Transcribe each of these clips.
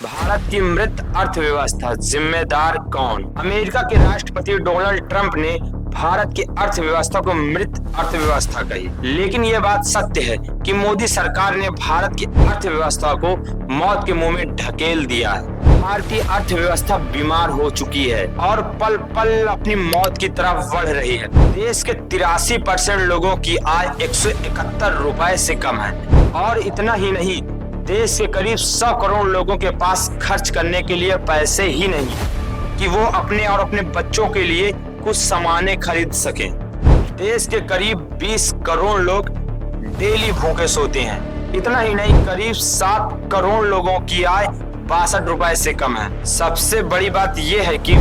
भारत की मृत अर्थव्यवस्था, जिम्मेदार कौन? अमेरिका के राष्ट्रपति डोनाल्ड ट्रंप ने भारत की अर्थव्यवस्था को मृत अर्थव्यवस्था कही, लेकिन ये बात सत्य है कि मोदी सरकार ने भारत की अर्थव्यवस्था को मौत के मुंह में ढकेल दिया है। भारतीय अर्थव्यवस्था बीमार हो चुकी है और पल पल अपनी मौत की तरफ बढ़ रही है। देश के 83% लोगों की आय 171 रुपए से कम है और इतना ही नहीं, देश के करीब 100 करोड़ लोगों के पास खर्च करने के लिए पैसे ही नहीं कि वो अपने और अपने बच्चों के लिए कुछ सामानें खरीद सकें। देश के करीब 20 करोड़ लोग डेली भूखे सोते हैं। इतना ही नहीं, करीब 7 करोड़ लोगों की आय 62 रुपए से कम है। सबसे बड़ी बात यह है कि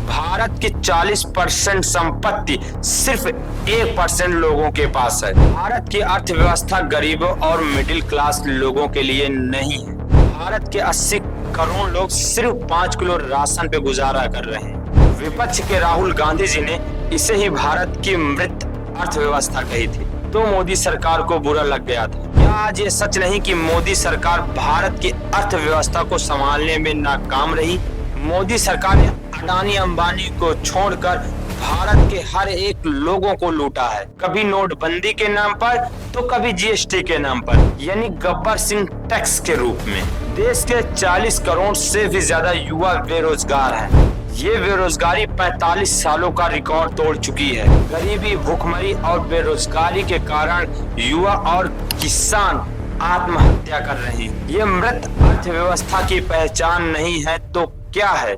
भारत की 40% संपत्ति सिर्फ 1% लोगों के पास है। भारत की अर्थव्यवस्था गरीबों और मिडिल क्लास लोगों के लिए नहीं है। भारत के 80 करोड़ लोग सिर्फ 5 किलो राशन पे गुजारा कर रहे हैं। विपक्ष के राहुल गांधी जी ने इसे ही भारत की मृत अर्थव्यवस्था कही थी, तो मोदी सरकार को बुरा लग गया था। क्या आज ये सच नहीं कि मोदी सरकार भारत की अर्थव्यवस्था को संभालने में नाकाम रही? मोदी सरकार ने अडानी अंबानी को छोड़कर भारत के हर एक लोगों को लूटा है, कभी नोटबंदी के नाम पर तो कभी जीएसटी के नाम पर, यानी गब्बर सिंह टैक्स के रूप में। देश के 40 करोड़ से भी ज्यादा युवा बेरोजगार हैं। ये बेरोजगारी 45 सालों का रिकॉर्ड तोड़ चुकी है। गरीबी, भूखमरी और बेरोजगारी के कारण युवा और किसान आत्महत्या कर रहे हैं। ये मृत अर्थव्यवस्था की पहचान नहीं है तो क्या है?